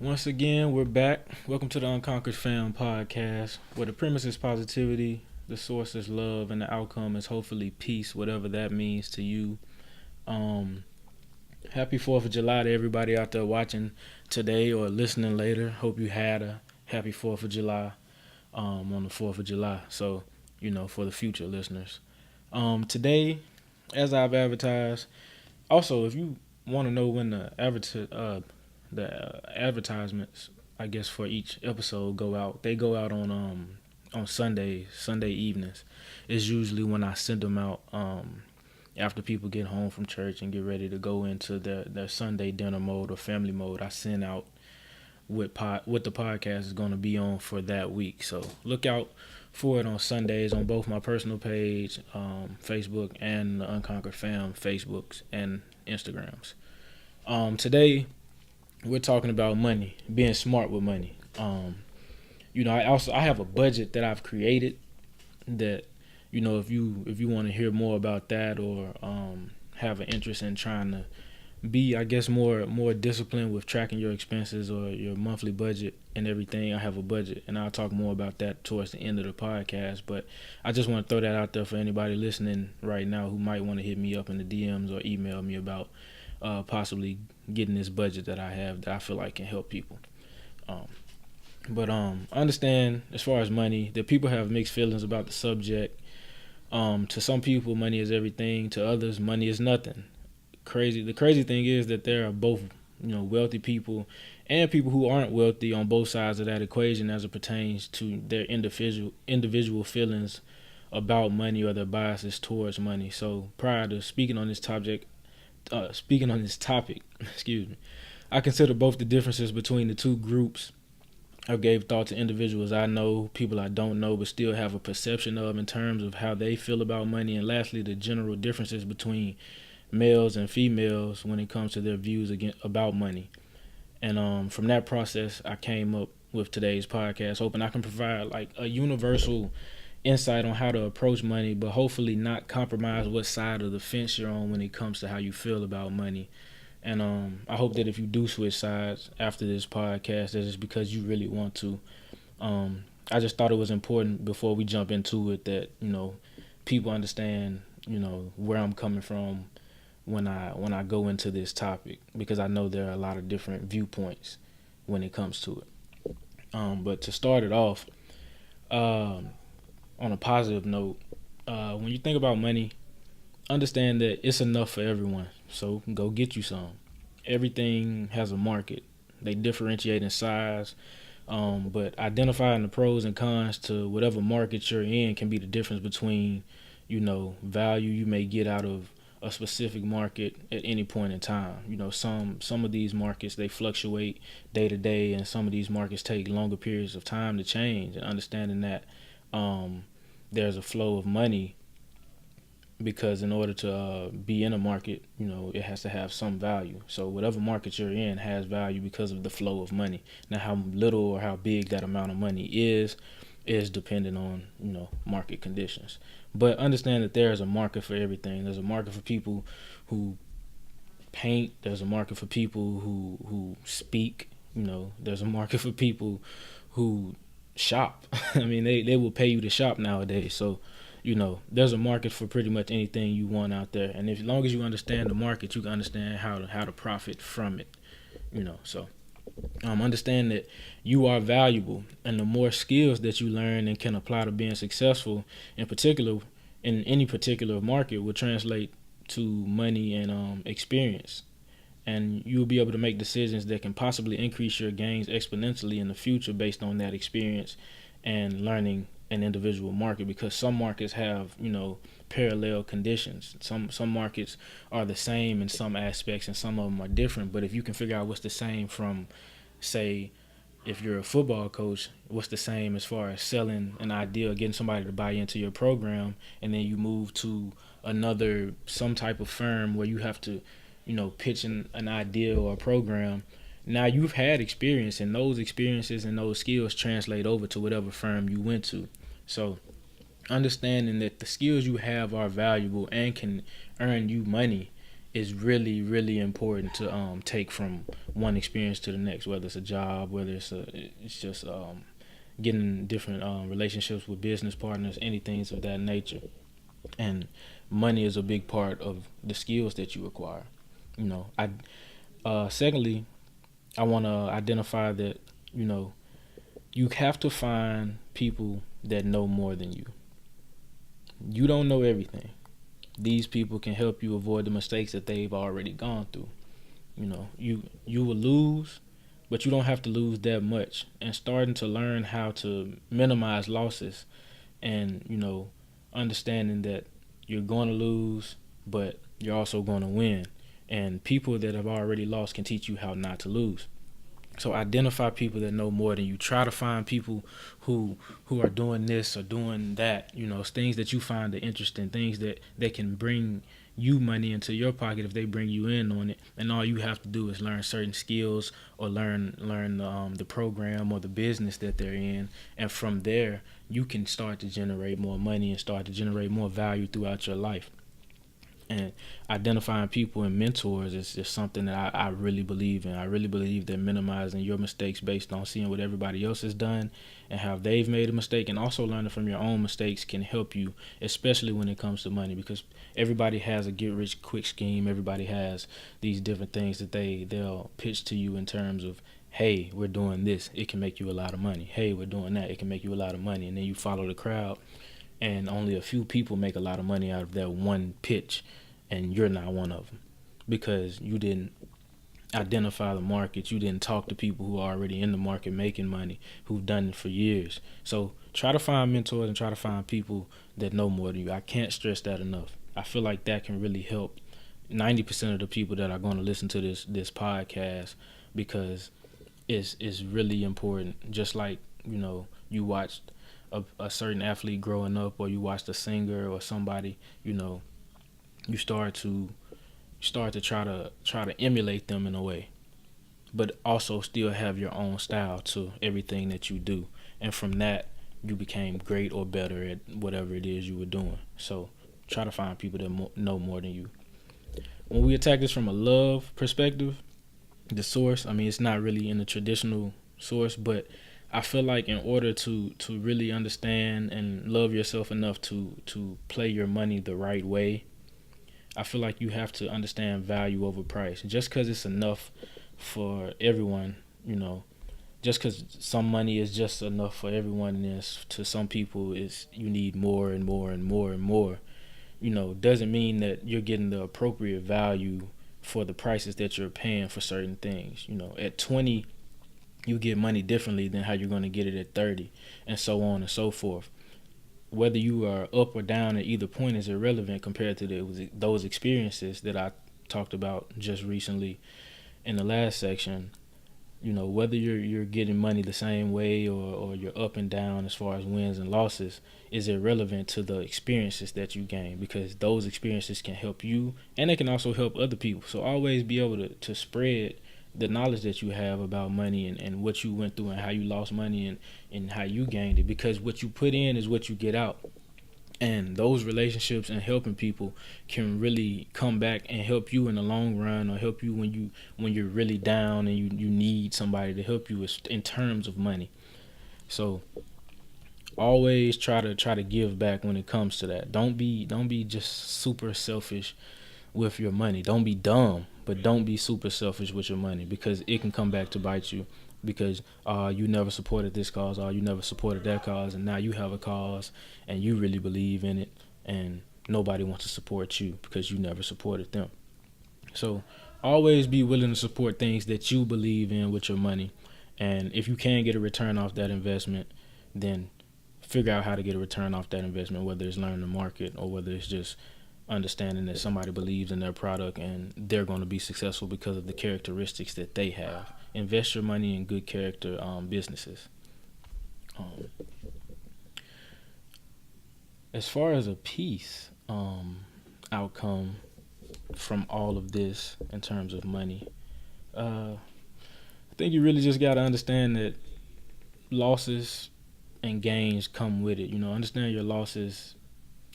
Once again, we're back. Welcome to the Unconquered Fam podcast, where the premise is positivity, the source is love, and the outcome is hopefully peace, whatever that means to you. Um, Happy 4th of July to everybody out there watching today or listening later. Hope you had a happy 4th of July on the 4th of July. So, for the future listeners. Today, as I've advertised, also, if you want to know when the advertisements, I guess, for each episode go out. They go out on Sunday evenings. It's usually when I send them out after people get home from church and get ready to go into their Sunday dinner mode or family mode. I send out what the podcast is going to be on for that week. So look out for it on Sundays on both my personal page, Facebook, and the Unconquered Fam Facebooks and Instagrams. Today we're talking about money, being smart with money. I have a budget that I've created that, if you want to hear more about that or have an interest in trying to be, I guess, more disciplined with tracking your expenses or your monthly budget and everything, I have a budget, and I'll talk more about that towards the end of the podcast. But I just want to throw that out there for anybody listening right now who might want to hit me up in the DMs or email me about possibly getting this budget that I have that I feel like can help people. But I understand, as far as money, that people have mixed feelings about the subject. To some people, money is everything. To others, money is nothing. The crazy thing is that there are both, wealthy people and people who aren't wealthy on both sides of that equation as it pertains to their individual feelings about money or their biases towards money. So prior to speaking on this topic, excuse me, I consider both the differences between the two groups. I gave thought to individuals I know, people I don't know, but still have a perception of in terms of how they feel about money. And lastly, the general differences between males and females when it comes to their views about money. And from that process, I came up with today's podcast, hoping I can provide like a universal insight on how to approach money, but hopefully not compromise what side of the fence you're on when it comes to how you feel about money. And I hope that if you do switch sides after this podcast, that it's because you really want to. I just thought it was important before we jump into it that, people understand, where I'm coming from when I go into this topic, because I know there are a lot of different viewpoints when it comes to it. But to start it off, on a positive note, when you think about money, understand that it's enough for everyone. So go get you some. Everything has a market. They differentiate in size, but identifying the pros and cons to whatever market you're in can be the difference between, value you may get out of a specific market at any point in time. Some of these markets, they fluctuate day to day, and some of these markets take longer periods of time to change. And understanding that there's a flow of money, because in order to be in a market, it has to have some value. So whatever market you're in has value because of the flow of money. Now, how little or how big that amount of money is dependent on, market conditions. But understand that there is a market for everything. There's a market for people who paint. There's a market for people who speak. There's a market for people who shop. I mean, they will pay you to shop nowadays. So, there's a market for pretty much anything you want out there. And as long as you understand the market, you can understand how to profit from it. So understand that you are valuable, and the more skills that you learn and can apply to being successful, in particular, in any particular market, will translate to money and experience. And you'll be able to make decisions that can possibly increase your gains exponentially in the future based on that experience and learning an individual market, because some markets have, parallel conditions. Some markets are the same in some aspects and some of them are different. But if you can figure out what's the same from, say, if you're a football coach, what's the same as far as selling an idea or getting somebody to buy into your program, and then you move to some type of firm where you have to, pitch an idea or a program. Now you've had experience, and those experiences and those skills translate over to whatever firm you went to. So understanding that the skills you have are valuable and can earn you money is really, really important to take from one experience to the next, whether it's a job, whether it's just getting different relationships with business partners, anything of that nature. And money is a big part of the skills that you acquire. You know, I secondly, I want to identify that, you know, you have to find people that know more than you. You don't know everything. These people can help you avoid the mistakes that they've already gone through. You know, you will lose, but you don't have to lose that much. And starting to learn how to minimize losses, and understanding that you're going to lose, but you're also going to win. And people that have already lost can teach you how not to lose. So identify people that know more than you. Try to find people who are doing this or doing that. Things that you find are interesting, things that can bring you money into your pocket if they bring you in on it. And all you have to do is learn certain skills or learn the program or the business that they're in, and from there you can start to generate more money and start to generate more value throughout your life. And identifying people and mentors is just something that I really believe in. I really believe that minimizing your mistakes based on seeing what everybody else has done and how they've made a mistake, and also learning from your own mistakes, can help you, especially when it comes to money, because everybody has a get rich quick scheme. Everybody has these different things that they'll pitch to you in terms of, hey, we're doing this, it can make you a lot of money. Hey, we're doing that, it can make you a lot of money. And then you follow the crowd, and only a few people make a lot of money out of that one pitch, and you're not one of them because you didn't identify the market. You didn't talk to people who are already in the market making money, who've done it for years. So try to find mentors and try to find people that know more than you. I can't stress that enough. I feel like that can really help 90% of the people that are going to listen to this podcast, because it's really important. Just like, you watched a certain athlete growing up, or you watched a singer or somebody, you start to try to emulate them in a way, but also still have your own style to everything that you do. And from that, you became great or better at whatever it is you were doing. So try to find people that know more than you. When we attack this from a love perspective, the source, it's not really in the traditional source, but I feel like in order to really understand and love yourself enough to play your money the right way, I feel like you have to understand value over price. Just because it's enough for everyone, just because some money is just enough for everyone, and to some people is you need more and more and more and more, doesn't mean that you're getting the appropriate value for the prices that you're paying for certain things. At 20, you get money differently than how you're going to get it at 30, and so on and so forth. Whether you are up or down at either point is irrelevant compared to those experiences that I talked about just recently in the last section. Whether you're getting money the same way, or you're up and down as far as wins and losses, is irrelevant to the experiences that you gain, because those experiences can help you and they can also help other people. So always be able to spread the knowledge that you have about money, and what you went through and how you lost money, and how you gained it, because what you put in is what you get out. And those relationships and helping people can really come back and help you in the long run, or help you when you're really down and you need somebody to help you in terms of money. So always try to give back when it comes to that. Don't be just super selfish with your money. Don't be dumb, but don't be super selfish with your money, because it can come back to bite you, because you never supported this cause, or you never supported that cause, and now you have a cause and you really believe in it, and nobody wants to support you because you never supported them. So always be willing to support things that you believe in with your money, and if you can get a return off that investment, then figure out how to get a return off that investment, whether it's learning the market or whether it's just understanding that somebody believes in their product and they're going to be successful because of the characteristics that they have. Invest your money in good character businesses. As far as a peace outcome from all of this in terms of money, I think you really just got to understand that losses and gains come with it. Understand your losses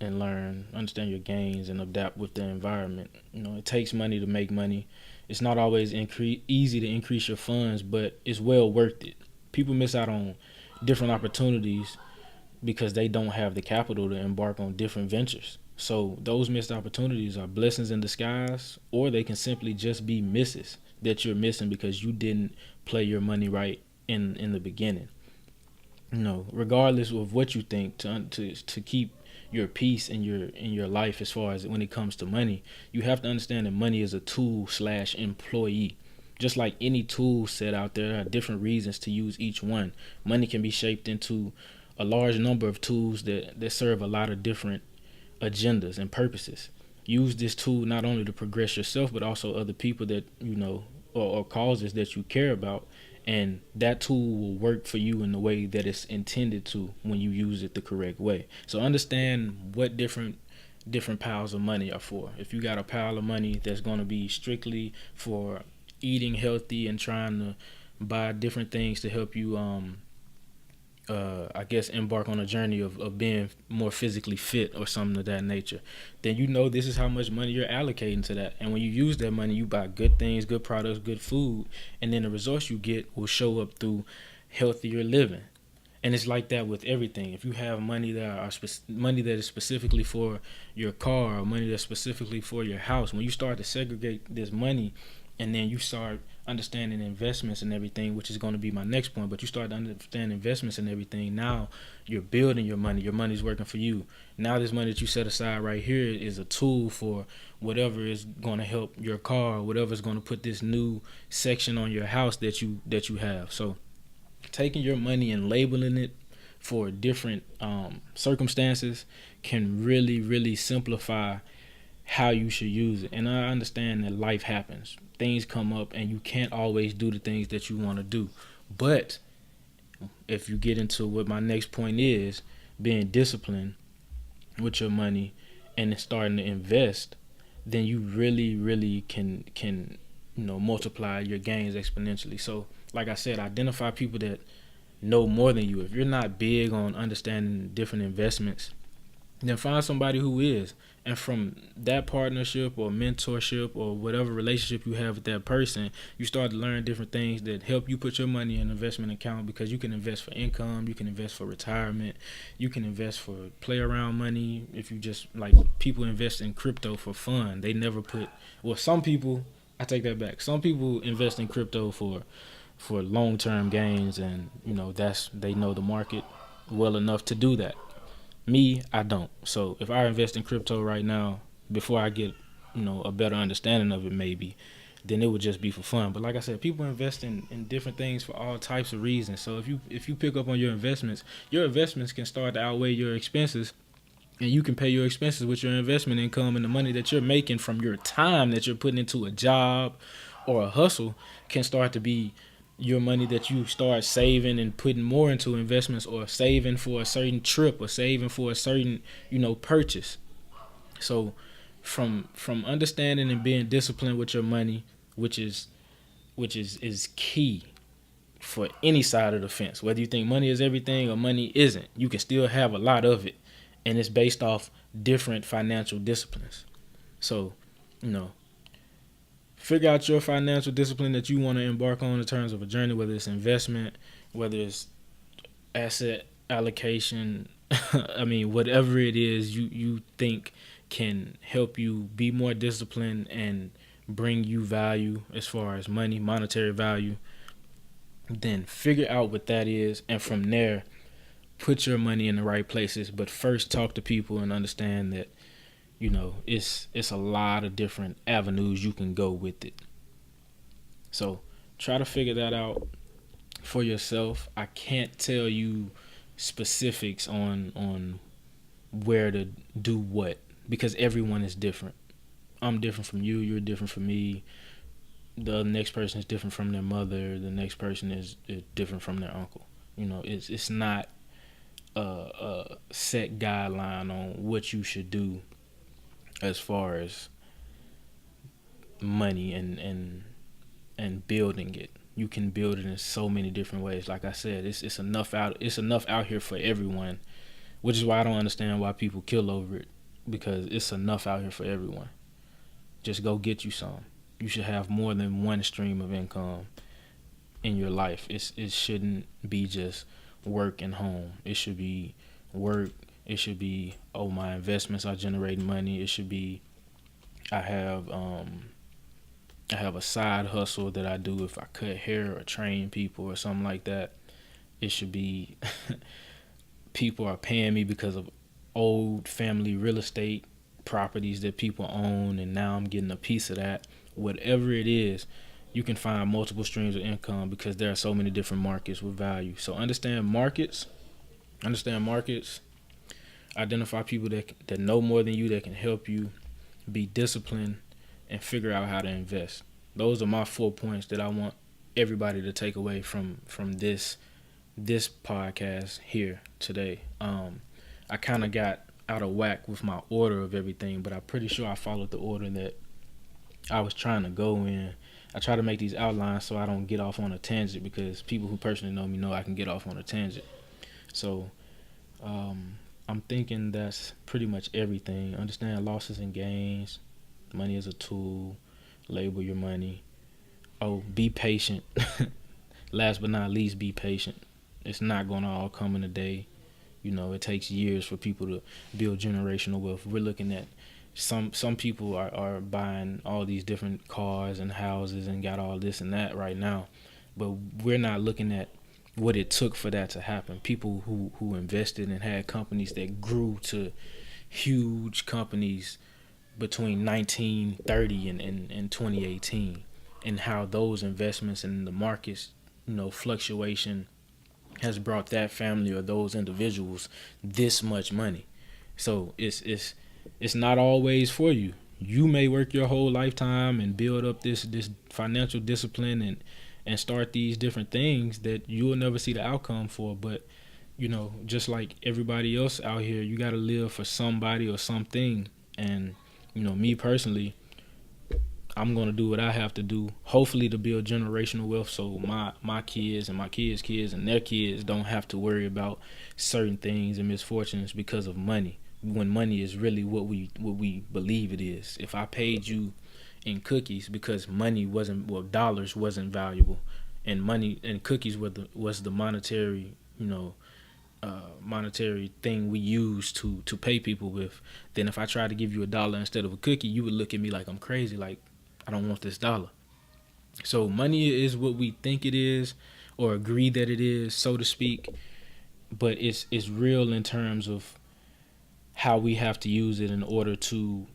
and learn, understand your gains, and adapt with the environment. It takes money to make money. It's not always easy to increase your funds, but it's well worth it. People miss out on different opportunities because they don't have the capital to embark on different ventures. So those missed opportunities are blessings in disguise, or they can simply just be misses that you're missing because you didn't play your money right in the beginning. Regardless of what you think, to keep your peace in your life as far as when it comes to money, you have to understand that money is a tool slash employee. Just like any tool set out there are different reasons to use each one. Money can be shaped into a large number of tools that serve a lot of different agendas and purposes. Use this tool not only to progress yourself, but also other people that or causes that you care about, and that tool will work for you in the way that it's intended to when you use it the correct way. So understand what different piles of money are for. If you got a pile of money that's going to be strictly for eating healthy and trying to buy different things to help you I guess embark on a journey of being more physically fit or something of that nature, then this is how much money you're allocating to that. And when you use that money, you buy good things, good products, good food, and then the results you get will show up through healthier living. And it's like that with everything. If you have money money that is specifically for your car, or money that's specifically for your house, when you start to segregate this money, and then you start understanding investments and everything, which is going to be my next point, but you start to understand investments and everything, now you're building your money. Your money's working for you. Now this money that you set aside right here is a tool for whatever is going to help your car, whatever is going to put this new section on your house that you have. So taking your money and labeling it for different circumstances can really, really simplify how you should use it. And I understand that life happens. Things come up and you can't always do the things that you want to do. But if you get into what my next point is, being disciplined with your money and starting to invest, then you really, really can multiply your gains exponentially. So like I said, identify people that know more than you. If you're not big on understanding different investments, then find somebody who is. And from that partnership or mentorship or whatever relationship you have with that person, you start to learn different things that help you put your money in an investment account, because you can invest for income, you can invest for retirement, you can invest for play around money. If you just, like, people invest in crypto for fun. They never put, well, some people, I take that back. Some people invest in crypto for long-term gains, and they know the market well enough to do that. Me, I don't. So if I invest in crypto right now, before I get, a better understanding of it, maybe, then it would just be for fun. But like I said, people invest in different things for all types of reasons. So if you pick up on your investments can start to outweigh your expenses, and you can pay your expenses with your investment income, and the money that you're making from your time that you're putting into a job or a hustle can start to be your money that you start saving and putting more into investments, or saving for a certain trip, or saving for a certain purchase. So from understanding and being disciplined with your money, which is key for any side of the fence. Whether you think money is everything or money isn't, you can still have a lot of it, and it's based off different financial disciplines. So figure out your financial discipline that you want to embark on in terms of a journey, whether it's investment, whether it's asset allocation. I mean, whatever it is you think can help you be more disciplined and bring you value as far as money, monetary value, then figure out what that is, and from there, put your money in the right places. But first, talk to people and understand that it's a lot of different avenues you can go with it. So try to figure that out for yourself. I can't tell you specifics on where to do what, because everyone is different. I'm different from you, you're different from me. The next person is different from their mother, the next person is different from their uncle. It's not a set guideline on what you should do as far as money and building it. You can build it in so many different ways. Like I said, it's enough out here for everyone. which is why I don't understand why people kill over it, because it's enough out here for everyone. Just go get you some. You should have more than one stream of income in your life. It shouldn't be just work and home. It should be work. It should be, oh, my investments are generating money. It should be, I have a side hustle that I do if I cut hair or train people or something like that. It should be people are paying me because of old family real estate properties that people own, and now I'm getting a piece of that. Whatever it is, you can find multiple streams of income because there are so many different markets with value. So understand markets, identify people that know more than you, that can help you, be disciplined, and figure out how to invest. Those are my 4 points that I want everybody to take away from this podcast here today. I kind of got out of whack with my order of everything, but I'm pretty sure I followed the order that I was trying to go in. I try to make these outlines so I don't get off on a tangent, because people who personally know me know I can get off on a tangent. So I'm thinking that's pretty much everything. Understand losses and gains. Money is a tool. Label your money. Oh, be patient. Last but not least, be patient. It's not going to all come in a day. It takes years for people to build generational wealth. We're looking at some people are buying all these different cars and houses and got all this and that right now, but we're not looking at what it took for that to happen. People who invested and had companies that grew to huge companies between 1930 and 2018, and how those investments in the markets, fluctuation has brought that family or those individuals this much money. So it's not always for you. You may work your whole lifetime and build up this financial discipline and start these different things that you will never see the outcome for. But just like everybody else out here, you got to live for somebody or something. And me personally, I'm going to do what I have to do, hopefully to build generational wealth, so my kids and my kids' kids and their kids don't have to worry about certain things and misfortunes because of money, when money is really what we believe it is. If I paid you in cookies because dollars wasn't valuable, and money and cookies was the monetary, monetary thing we use to pay people with, then if I tried to give you $1 instead of a cookie, you would look at me like I'm crazy, like I don't want this dollar. So money is what we think it is, or agree that it is, so to speak, but it's real in terms of how we have to use it in order to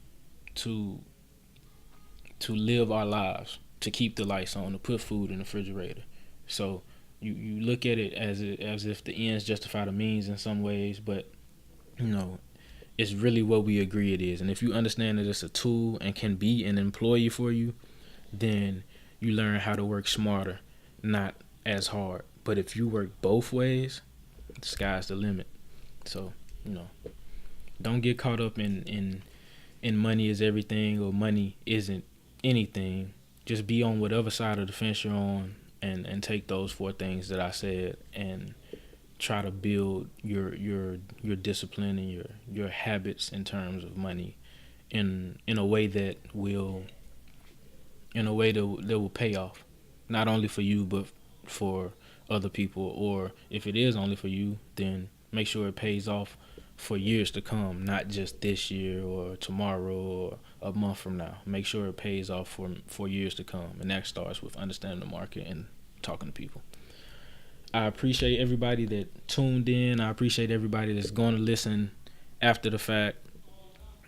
live our lives, to keep the lights on, to put food in the refrigerator. So you look at it as if the ends justify the means in some ways, but it's really what we agree it is. And if you understand that it's a tool and can be an employee for you, then you learn how to work smarter, not as hard. But if you work both ways, the sky's the limit. So, don't get caught up in money is everything or money isn't anything. Just be on whatever side of the fence you're on, and take those 4 things that I said and try to build your discipline and your habits in terms of money in a way that will pay off, not only for you but for other people. Or if it is only for you, then make sure it pays off for years to come, not just this year or tomorrow or a month from now. Make sure it pays off for years to come, and that starts with understanding the market and talking to people. I appreciate everybody that tuned in. I appreciate everybody that's going to listen after the fact.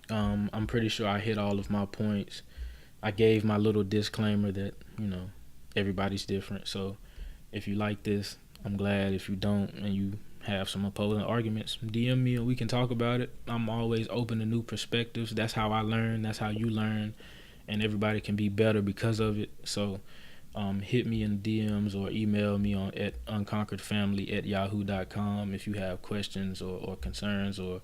I'm pretty sure I hit all of my points. I gave my little disclaimer that, everybody's different. So if you like this, I'm glad. If you don't and you have some opposing arguments, DM me and we can talk about it. I'm always open to new perspectives. That's how I learn. That's how you learn. And everybody can be better because of it. So hit me in DMs or email me at unconqueredfamily@yahoo.com if you have questions or concerns or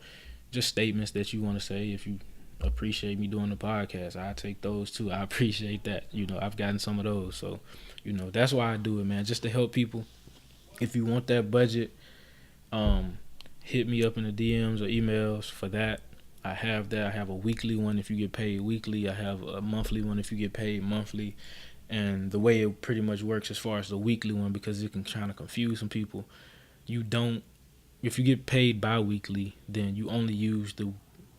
just statements that you want to say. If you appreciate me doing the podcast, I take those too. I appreciate that. I've gotten some of those. So, that's why I do it, man, just to help people. If you want that budget, hit me up in the DMs or emails for that. I have that. I have a weekly one if you get paid weekly. I have a monthly one if you get paid monthly. And the way it pretty much works as far as the weekly one, because it can kind of confuse some people, you don't, if you get paid bi-weekly, then you only use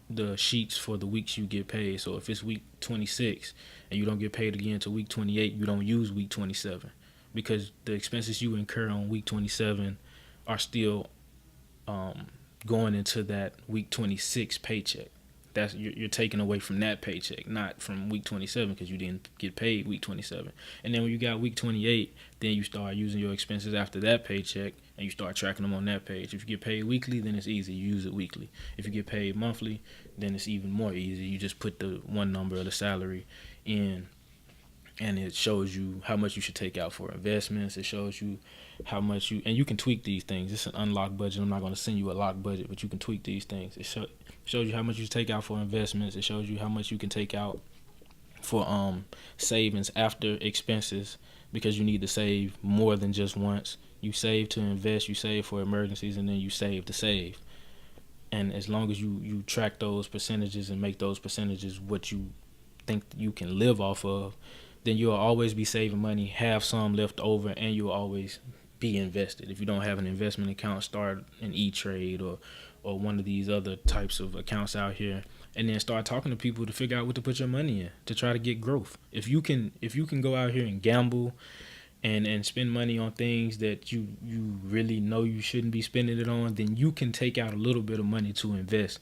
the sheets for the weeks you get paid. So if it's week 26 and you don't get paid again until week 28, you don't use week 27, because the expenses you incur on week 27 are still going into that week 26 paycheck. That's you're taking away from that paycheck, not from week 27, because you didn't get paid week 27. And then when you got week 28, then you start using your expenses after that paycheck, and you start tracking them on that page. If you get paid weekly, then it's easy. You use it weekly. If you get paid monthly, then it's even more easy. You just put the one number of the salary in, and it shows you how much you should take out for investments. It shows you how much and you can tweak these things. It's an unlocked budget. I'm not going to send you a locked budget, but you can tweak these things. It shows you how much you take out for investments. It shows you how much you can take out for savings after expenses, because you need to save more than just once. You save to invest, you save for emergencies, and then you save to save. And as long as you track those percentages and make those percentages what you think you can live off of, then you'll always be saving money, have some left over, and you'll always be invested. If you don't have an investment account, start an E-Trade or one of these other types of accounts out here, and then start talking to people to figure out what to put your money in to try to get growth. If you can go out here and gamble and spend money on things that you really know you shouldn't be spending it on, then you can take out a little bit of money to invest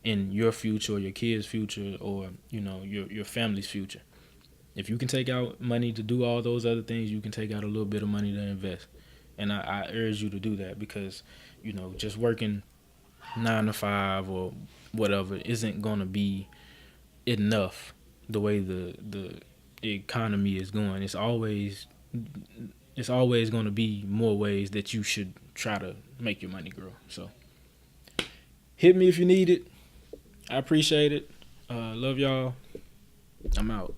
in your future or your kids' future, or your family's future. If you can take out money to do all those other things, you can take out a little bit of money to invest. And I urge you to do that, because, just working 9 to 5 or whatever isn't going to be enough the way the economy is going. It's always going to be more ways that you should try to make your money grow. So hit me if you need it. I appreciate it. Love y'all. I'm out.